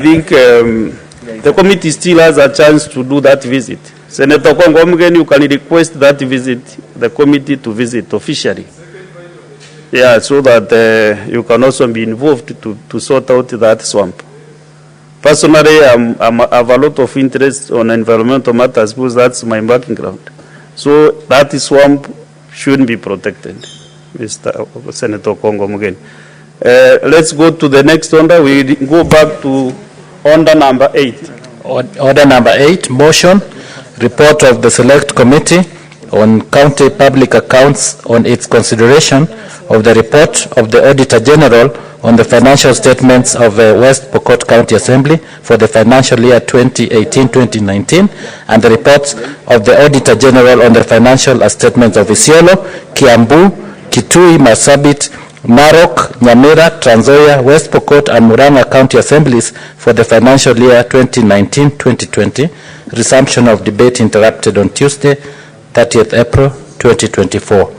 I think the committee still has a chance to do that visit. Senator Kongomgen, you can request that visit, the committee to visit officially. Yeah, so that you can also be involved to sort out that swamp. Personally, I have a lot of interest on environmental matters because that's my background. So that swamp should be protected, Mr. Senator Kongomgen. Let's go to the next order. We go back to order number 8. Order number 8, motion, report of the Select Committee on County Public Accounts on its consideration of the report of the Auditor General on the financial statements of West Pokot County Assembly for the financial year 2018-2019 and the reports of the Auditor General on the financial statements of Isiolo, Kiambu, Kitui, Marsabit, Narok, Nyamira, Trans Nzoia, West Pokot and Murang'a County Assemblies for the financial year 2019-2020. Resumption of debate interrupted on Tuesday, 30th April 2024.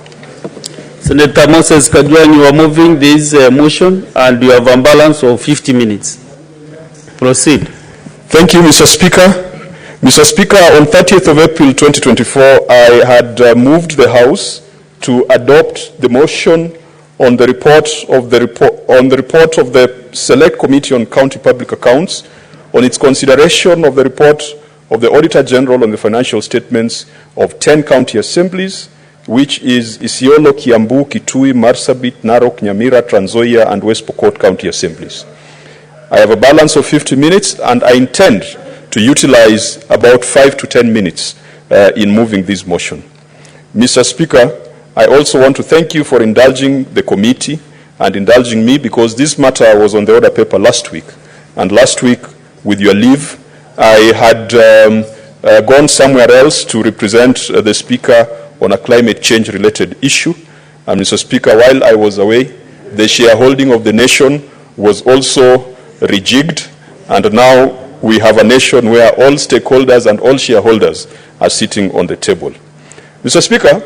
Senator Moses Kajwang, you are moving this motion and you have a balance of 50 minutes. Proceed. Thank you, Mr. Speaker. Mr. Speaker, on 30th of April 2024, I had moved the House to adopt the motion on the report of the Select Committee on County Public Accounts on its consideration of the report of the Auditor General on the financial statements of 10 county assemblies, which is Isiolo, Kiambu, Kitui, Marsabit, Narok, Nyamira, Trans Nzoia, and West Pokot County Assemblies. I have a balance of 50 minutes, and I intend to utilize about 5 to 10 minutes in moving this motion. Mr. Speaker, I also want to thank you for indulging the committee and indulging me, because this matter was on the order paper last week. And last week, with your leave, I had gone somewhere else to represent the Speaker on a climate change related issue. And Mr. Speaker, while I was away, the shareholding of the nation was also rejigged, and now we have a nation where all stakeholders and all shareholders are sitting on the table. Mr. Speaker,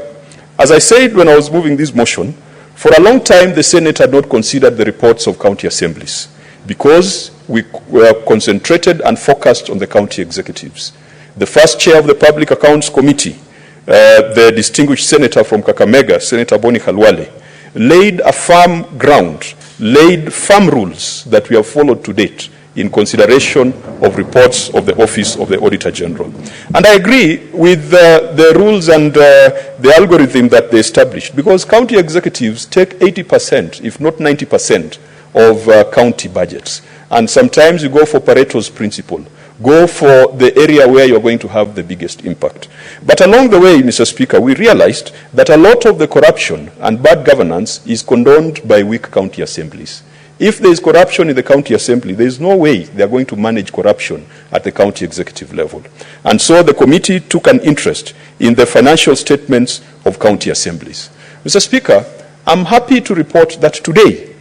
as I said when I was moving this motion, for a long time the Senate had not considered the reports of county assemblies because we were concentrated and focused on the county executives. The first chair of the Public Accounts Committee, the distinguished senator from Kakamega, Senator Boni Khalwale, laid a firm ground, laid firm rules that we have followed to date in consideration of reports of the Office of the Auditor General. And I agree with the rules and the algorithm that they established, because county executives take 80%, if not 90%, of county budgets. And sometimes you go for Pareto's principle. Go for the area where you're going to have the biggest impact. But along the way, Mr. Speaker, we realized that a lot of the corruption and bad governance is condoned by weak county assemblies. If there is corruption in the county assembly, there is no way they are going to manage corruption at the county executive level. And so the committee took an interest in the financial statements of county assemblies. Mr. Speaker, I'm happy to report that today,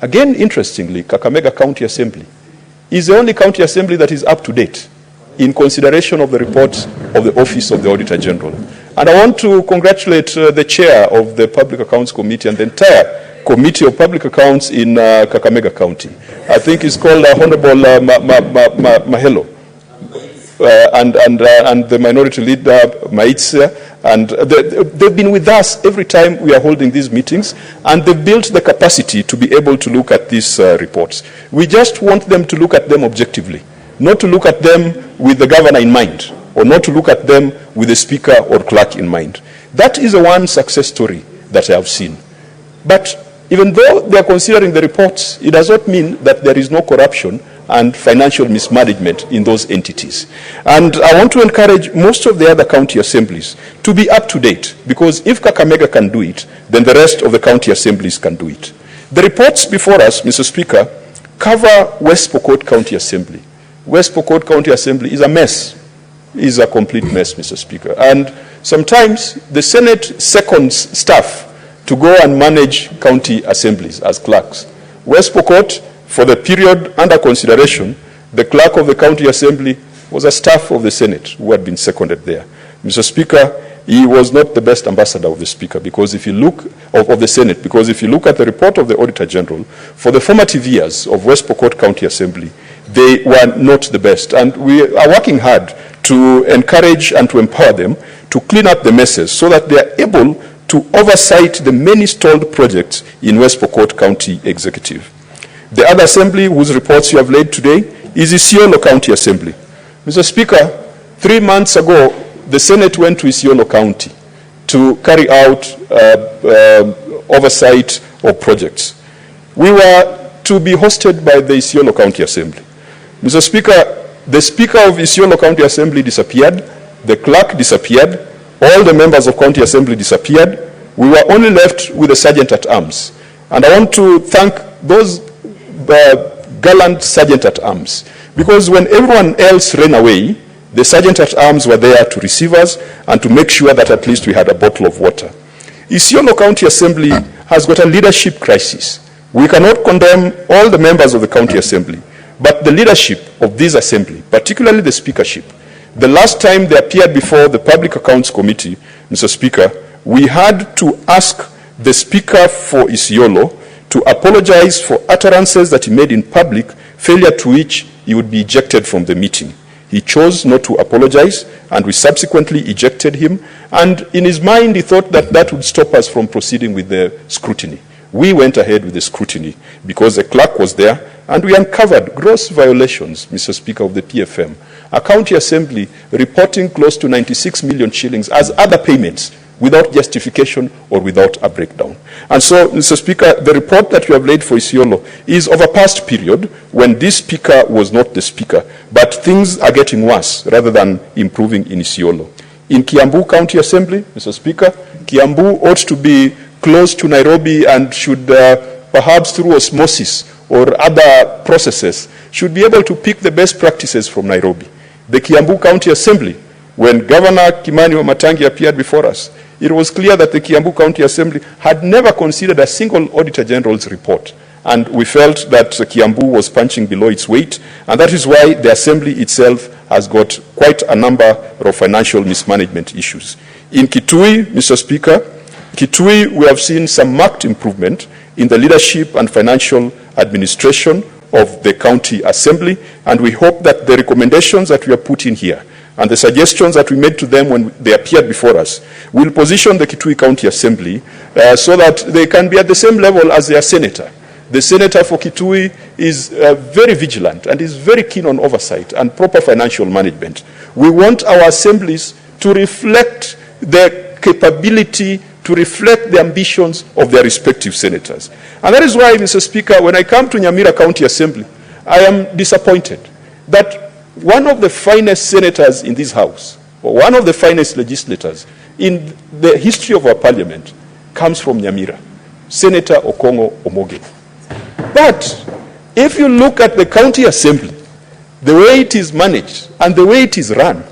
again interestingly, Kakamega County Assembly is the only county assembly that is up to date in consideration of the reports of the Office of the Auditor General. And I want to congratulate the chair of the Public Accounts Committee and the entire Committee of Public Accounts in Kakamega County. I think it's called Honorable Mahelo, and the minority leader, Maitse, and they've been with us every time we are holding these meetings, and they've built the capacity to be able to look at these reports. We just want them to look at them objectively, not to look at them with the governor in mind, or not to look at them with the speaker or clerk in mind. That is the one success story that I have seen. But even though they are considering the reports, it does not mean that there is no corruption and financial mismanagement in those entities. And I want to encourage most of the other county assemblies to be up to date, because if Kakamega can do it, then the rest of the county assemblies can do it. The reports before us, Mr. Speaker, cover West Pokot County Assembly. West Pokot County Assembly is a mess, is a complete mess, Mr. Speaker. And sometimes the Senate seconds staff to go and manage county assemblies as clerks. West Pokot, for the period under consideration, the clerk of the county assembly was a staff of the Senate who had been seconded there. Mr. Speaker, he was not the best ambassador of the Speaker, because if you look of the Senate, because if you look at the report of the Auditor General, for the formative years of West Pokot County Assembly, they were not the best. And we are working hard to encourage and to empower them to clean up the messes so that they are able to oversight the many stalled projects in West Pokot County Executive. The other assembly whose reports you have laid today is Isiolo County Assembly. Mr. Speaker, 3 months ago, the Senate went to Isiolo County to carry out oversight of projects. We were to be hosted by the Isiolo County Assembly. Mr. Speaker, the Speaker of Isiolo County Assembly disappeared, the clerk disappeared, all the members of County Assembly disappeared. We were only left with the Sergeant at Arms. And I want to thank those gallant Sergeant at Arms, because when everyone else ran away, the Sergeant at Arms were there to receive us and to make sure that at least we had a bottle of water. Isiolo County Assembly has got a leadership crisis. We cannot condemn all the members of the County Assembly, but the leadership of this assembly, particularly the speakership, the last time they appeared before the Public Accounts Committee, Mr. Speaker, we had to ask the Speaker for Isiolo to apologize for utterances that he made in public, failure to which he would be ejected from the meeting. He chose not to apologize, and we subsequently ejected him. And in his mind, he thought that that would stop us from proceeding with the scrutiny. We went ahead with the scrutiny because the clerk was there, and we uncovered gross violations, Mr. Speaker, of the PFM. A county assembly reporting close to 96 million shillings as other payments without justification or without a breakdown. And so, Mr. Speaker, the report that you have laid for Isiolo is of a past period when this speaker was not the speaker, but things are getting worse rather than improving in Isiolo. In Kiambu County Assembly, Mr. Speaker, Kiambu ought to be close to Nairobi and should perhaps through osmosis or other processes, should be able to pick the best practices from Nairobi. The Kiambu County Assembly, when Governor Kimani Wamatangi appeared before us, it was clear that the Kiambu County Assembly had never considered a single Auditor General's report. And we felt that Kiambu was punching below its weight, and that is why the Assembly itself has got quite a number of financial mismanagement issues. In Kitui, Mr. Speaker, Kitui, we have seen some marked improvement in the leadership and financial administration of the County Assembly, and we hope that the recommendations that we are putting here and the suggestions that we made to them when they appeared before us will position the Kitui County Assembly so that they can be at the same level as their senator. The senator for Kitui is very vigilant and is very keen on oversight and proper financial management. We want our assemblies to reflect the capability, to reflect the ambitions of their respective senators. And that is why, Mr. Speaker, when I come to Nyamira County Assembly, I am disappointed that one of the finest senators in this House, or one of the finest legislators in the history of our parliament, comes from Nyamira, Senator Okongo Omoge. But if you look at the County Assembly, the way it is managed and the way it is run,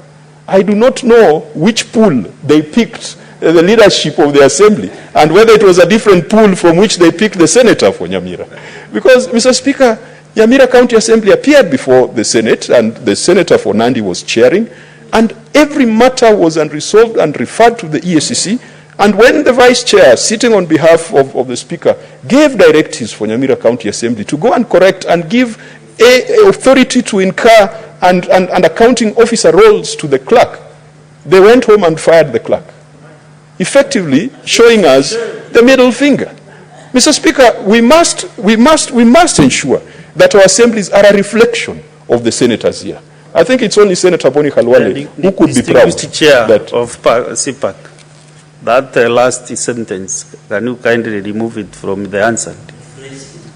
I do not know which pool they picked the leadership of the assembly, and whether it was a different pool from which they picked the senator for Nyamira. Because, Mr. Speaker, Nyamira County Assembly appeared before the Senate, and the senator for Nandi was chairing, and every matter was unresolved and referred to the EACC. And when the vice chair, sitting on behalf of the speaker, gave directives for Nyamira County Assembly to go and correct and give authority to incur and accounting officer roles to the clerk, they went home and fired the clerk, effectively showing us the middle finger. Mr. Speaker, we must ensure that our assemblies are a reflection of the senators here. I think it's only Senator Boni Khalwale who could be proud Chair that of CPAC, that last sentence, can you kindly remove it from the answer?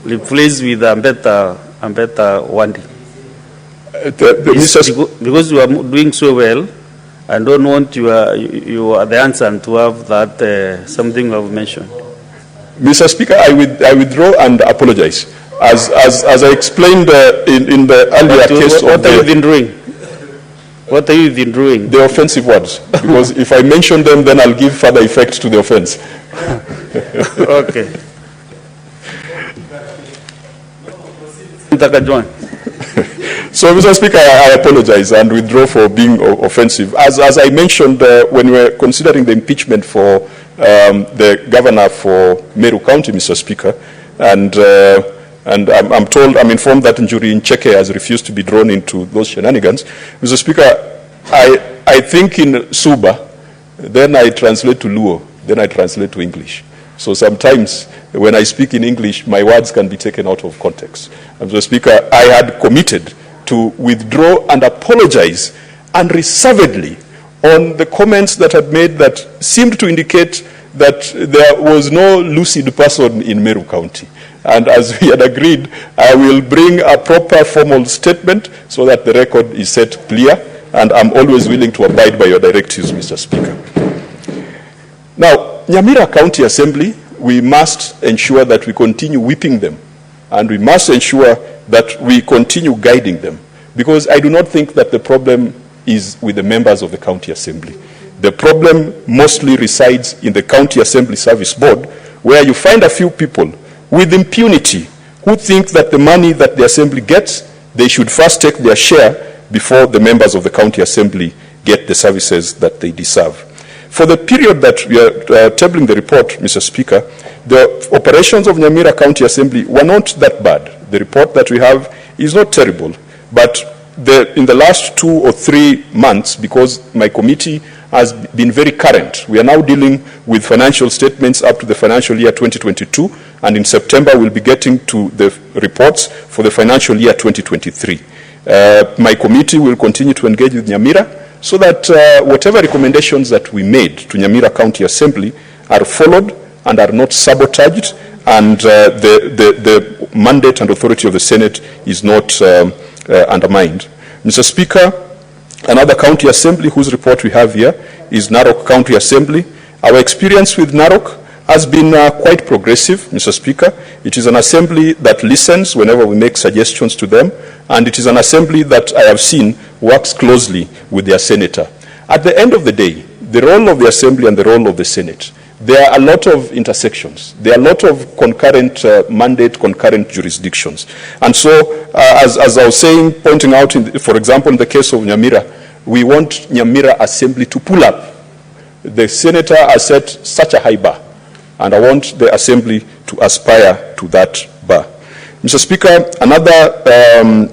Replace with Ambeta Wandi. Because you are doing so well, I don't want the answer to have that something you have mentioned. Mr. Speaker, I withdraw and apologize. As I explained in the earlier case what have you been doing? What have you been doing? The offensive words. Because if I mention them, then I'll give further effect to the offense. Okay. Kajwang. So, Mr. Speaker, I apologize and withdraw for being offensive. As I mentioned when we were considering the impeachment for the governor for Meru County, Mr. Speaker, and And I'm informed that Njuri Ncheke has refused to be drawn into those shenanigans. Mr. Speaker, I think in Suba, then I translate to Luo, then I translate to English. So sometimes when I speak in English, my words can be taken out of context. Mr. Speaker, I had committed to withdraw and apologize unreservedly on the comments that had made that seemed to indicate that there was no lucid person in Meru County. And as we had agreed, I will bring a proper formal statement so that the record is set clear, and I'm always willing to abide by your directives, Mr. Speaker. Now, Nyamira County Assembly, we must ensure that we continue whipping them, and we must ensure that we continue guiding them, because I do not think that the problem is with the members of the County Assembly. The problem mostly resides in the County Assembly Service Board, where you find a few people with impunity who think that the money that the Assembly gets, they should first take their share before the members of the County Assembly get the services that they deserve. For the period that we are tabling the report, Mr. Speaker, the operations of Nyamira County Assembly were not that bad. The report that we have is not terrible, but in the last 2 or 3 months, because my committee has been very current, we are now dealing with financial statements up to the financial year 2022, and in September we'll be getting to the reports for the financial year 2023. My committee will continue to engage with Nyamira so that whatever recommendations that we made to Nyamira County Assembly are followed and are not sabotaged, and the mandate and authority of the Senate is not undermined. Mr. Speaker, another county assembly whose report we have here is Narok County Assembly. Our experience with Narok has been quite progressive, Mr. Speaker. It is an assembly that listens whenever we make suggestions to them, and it is an assembly that I have seen works closely with their senator. At the end of the day, the role of the assembly and the role of the Senate, there are a lot of intersections. There are a lot of concurrent mandate, concurrent jurisdictions. And so, as I was saying, pointing out, for example, in the case of Nyamira, we want Nyamira Assembly to pull up. The senator has set such a high bar, and I want the Assembly to aspire to that bar. Mr. Speaker, another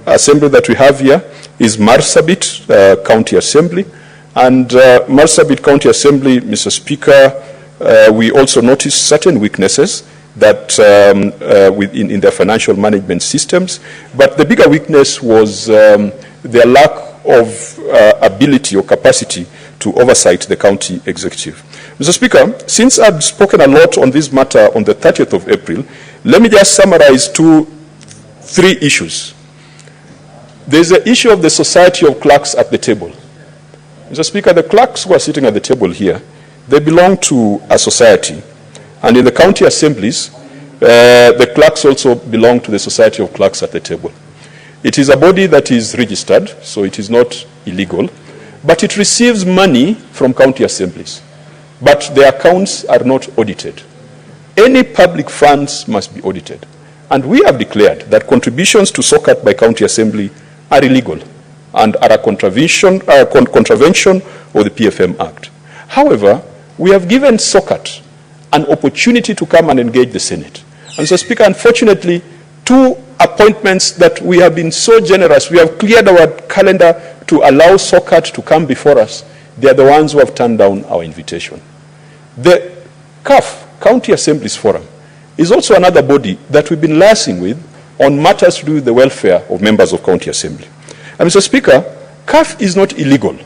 assembly that we have here is Marsabit County Assembly. And Marsabit County Assembly, Mr. Speaker, we also noticed certain weaknesses that in their financial management systems, but the bigger weakness was their lack of ability or capacity to oversight the county executive. Mr. Speaker, since I've spoken a lot on this matter on the 30th of April, let me just summarize 3 issues. There's the issue of the Society of Clerks at the table. Mr. Speaker, the clerks who are sitting at the table here, they belong to a society, and in the county assemblies, the clerks also belong to the Society of Clerks at the table. It is a body that is registered, so it is not illegal, but it receives money from county assemblies, but their accounts are not audited. Any public funds must be audited, and we have declared that contributions to SOCAT by county assembly are illegal and are a contravention of the PFM Act. However, we have given SOCAT an opportunity to come and engage the Senate. And so, Speaker, unfortunately, 2 appointments that we have been so generous, we have cleared our calendar to allow SOCAT to come before us. They are the ones who have turned down our invitation. The CAF, County Assemblies Forum, is also another body that we've been liaising with on matters to do with the welfare of members of County Assembly. And Mr. Speaker, CAF is not illegal.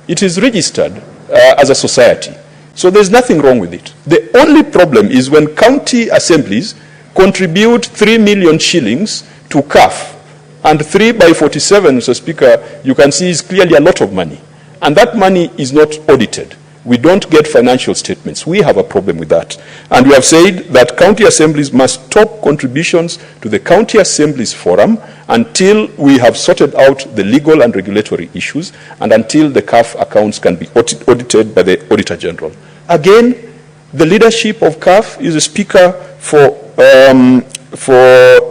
It is registered as a society. So there's nothing wrong with it. The only problem is when county assemblies contribute 3 million shillings to CAF, and 3 by 47, Mr. Speaker, you can see is clearly a lot of money. And that money is not audited. We don't get financial statements. We have a problem with that. And we have said that county assemblies must stop contributions to the County Assemblies Forum until we have sorted out the legal and regulatory issues and until the CAF accounts can be audited by the Auditor General. Again, the leadership of CAF is a speaker for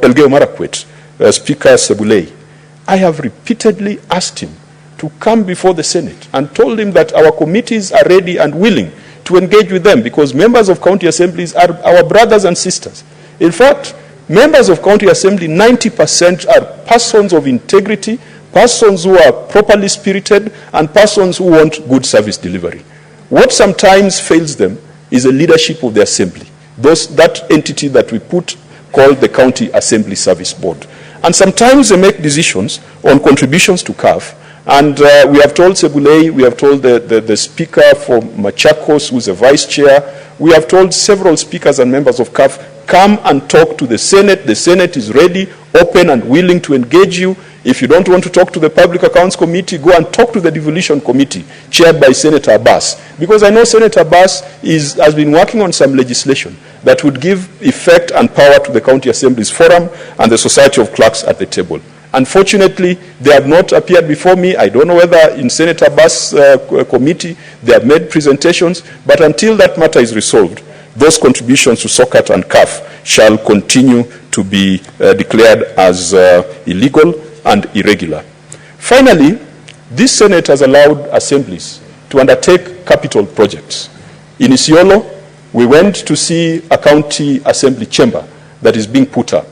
Elgeyo Marakwet, Speaker Sebulei. I have repeatedly asked him to come before the Senate and told him that our committees are ready and willing to engage with them because members of county assemblies are our brothers and sisters. In fact, Members of county assembly, 90% are persons of integrity, persons who are properly spirited, and persons who want good service delivery. What sometimes fails them is the leadership of the assembly, that entity that we put called the County Assembly Service Board. And sometimes they make decisions on contributions to CAF. And we have told Sebulei, we have told the speaker for Machakos, who's a vice chair, we have told several speakers and members of CAF, come and talk to the Senate. The Senate is ready, open and willing to engage you. If you don't want to talk to the Public Accounts Committee, go and talk to the Devolution Committee, chaired by Senator Abbas. Because I know Senator Abbas has been working on some legislation that would give effect and power to the County Assemblies Forum and the Society of Clerks at the table. Unfortunately, they have not appeared before me. I don't know whether in Senator Abbas' committee they have made presentations, but until that matter is resolved, those contributions to SOCAT and CAF shall continue to be declared as illegal and irregular. Finally, this Senate has allowed assemblies to undertake capital projects. In Isiolo, we went to see a county assembly chamber that is being put up.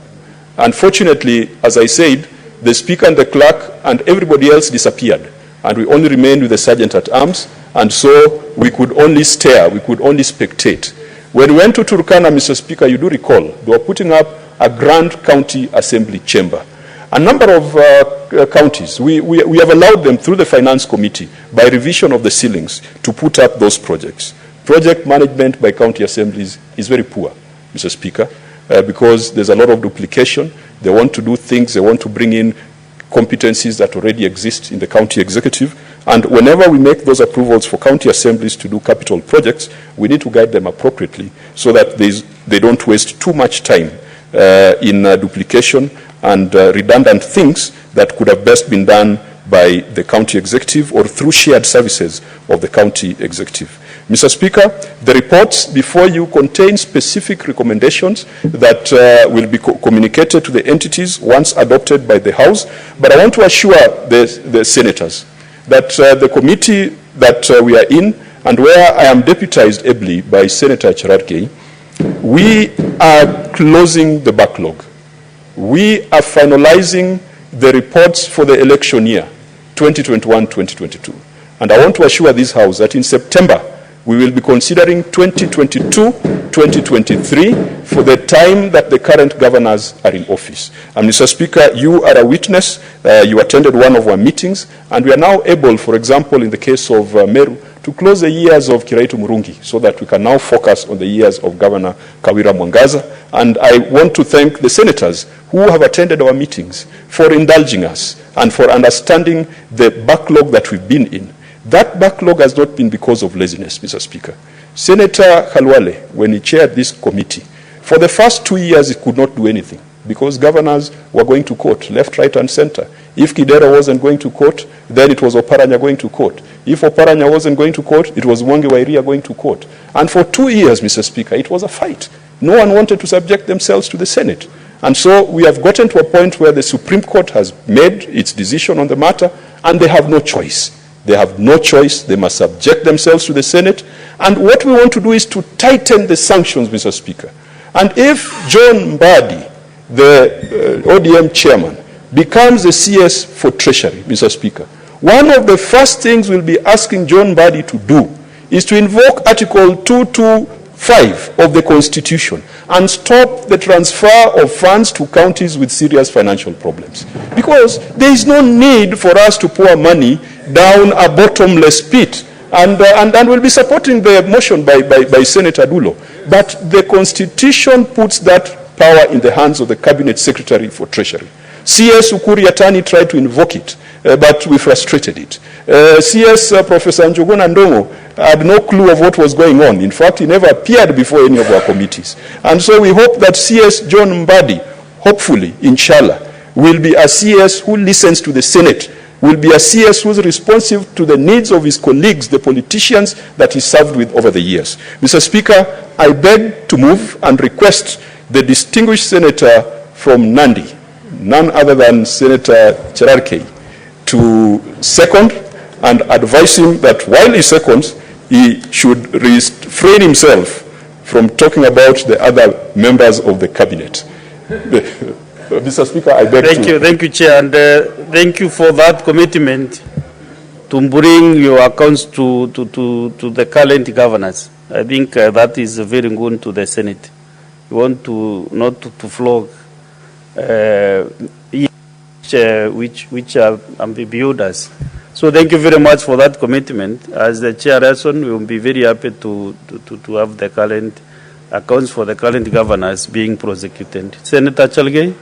Unfortunately, as I said, the speaker and the clerk and everybody else disappeared, and we only remained with the sergeant at arms, and so we could only stare, we could only spectate. When we went to Turkana, Mr. Speaker, you do recall, they were putting up a grand county assembly chamber. A number of counties, we have allowed them through the finance committee by revision of the ceilings to put up those projects. Project management by county assemblies is very poor, Mr. Speaker, because there's a lot of duplication. They want to do things, they want to bring in competencies that already exist in the county executive. And whenever we make those approvals for county assemblies to do capital projects, we need to guide them appropriately so that they don't waste too much time in duplication and redundant things that could have best been done by the county executive or through shared services of the county executive. Mr. Speaker, the reports before you contain specific recommendations that will be communicated to the entities once adopted by the House, but I want to assure the senators that the committee that we are in and where I am deputized ably by Senator Cherargei, we are closing the backlog. We are finalizing the reports for the election year, 2021-2022. And I want to assure this House that in September, we will be considering 2022-2023 for the time that the current governors are in office. And Mr. Speaker, you are a witness. You attended one of our meetings, and we are now able, for example, in the case of Meru, to close the years of Kiraitu Murungi so that we can now focus on the years of Governor Kawira Mwangaza. And I want to thank the senators who have attended our meetings for indulging us and for understanding the backlog that we've been in. That backlog has not been because of laziness, Mr. Speaker. Senator Khalwale, when he chaired this committee, for the first 2 years he could not do anything because governors were going to court, left, right, and center. If Kidera wasn't going to court, then it was Oparanya going to court. If Oparanya wasn't going to court, it was Mwangi Wairia going to court. And for 2 years, Mr. Speaker, it was a fight. No one wanted to subject themselves to the Senate. And so we have gotten to a point where the Supreme Court has made its decision on the matter, and they have no choice. They have no choice. They must subject themselves to the Senate. And what we want to do is to tighten the sanctions, Mr. Speaker. And if John Mbadi, the ODM chairman, becomes the CS for Treasury, Mr. Speaker, one of the first things we'll be asking John Mbadi to do is to invoke Article 225 of the Constitution and stop the transfer of funds to counties with serious financial problems. Because there is no need for us to pour money down a bottomless pit. And we'll be supporting the motion by Senator Dulo. But the Constitution puts that power in the hands of the Cabinet Secretary for Treasury. CS Ukuri Yatani tried to invoke it, but we frustrated it. CS Professor Njuguna Ndongo had no clue of what was going on. In fact, he never appeared before any of our committees. And so we hope that CS John Mbadi, hopefully, inshallah, will be a CS who listens to the Senate, will be a CS who is responsive to the needs of his colleagues, the politicians that he served with over the years. Mr. Speaker, I beg to move and request the distinguished senator from Nandi, none other than Senator Cherargei, to second and advise him that while he seconds, he should refrain himself from talking about the other members of the cabinet. Mr. Speaker, I beg to... Thank you, Chair, and thank you for that commitment to bring your accounts to the current governors. I think that is very good to the Senate. You want to not to flog which are ambiguous. So thank you very much for that commitment. As the chairperson, we will be very happy to have the current accounts for the current governors being prosecuted. Senator Chalgei.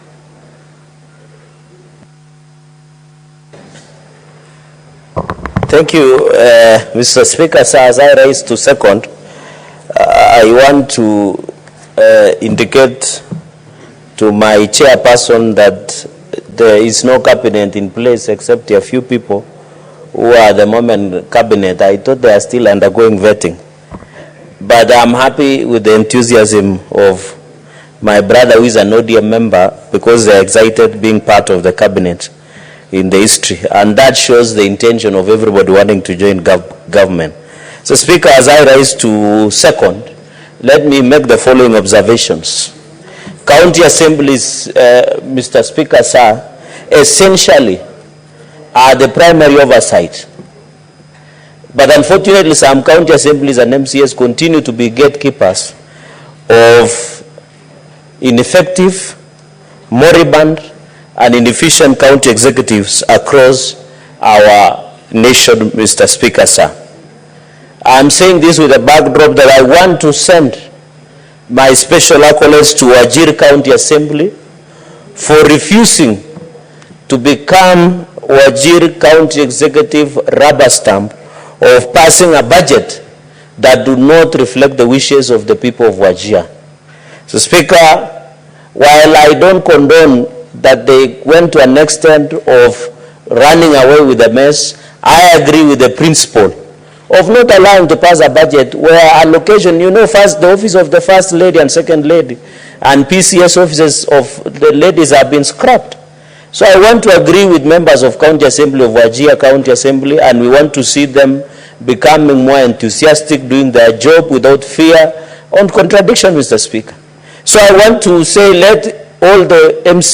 Thank you, Mr. Speaker. Sir, as I rise to second, I want to indicate to my chairperson that there is no cabinet in place except a few people who are the moment cabinet. I thought they are still undergoing vetting. But I'm happy with the enthusiasm of my brother who is an ODM member because they are excited being part of the cabinet in the history. And that shows the intention of everybody wanting to join government. So, Speaker, as I rise to second, let me make the following observations. County assemblies, Mr. Speaker, sir, essentially are the primary oversight. But unfortunately, some county assemblies and MCAs continue to be gatekeepers of ineffective, moribund, and inefficient county executives across our nation, Mr. Speaker, sir. I'm saying this with a backdrop that I want to send my special accolades to Wajir County Assembly for refusing to become Wajir County Executive rubber stamp of passing a budget that do not reflect the wishes of the people of Wajir. So, Speaker, while I don't condone that they went to an extent of running away with the mess, I agree with the principle of not allowing to pass a budget where allocation, you know, first the office of the First Lady and Second Lady and PCS offices of the ladies have been scrapped. So I want to agree with members of County Assembly of Wajir County Assembly, and we want to see them becoming more enthusiastic, doing their job without fear on contradiction, Mr. Speaker. So I want to say, let all the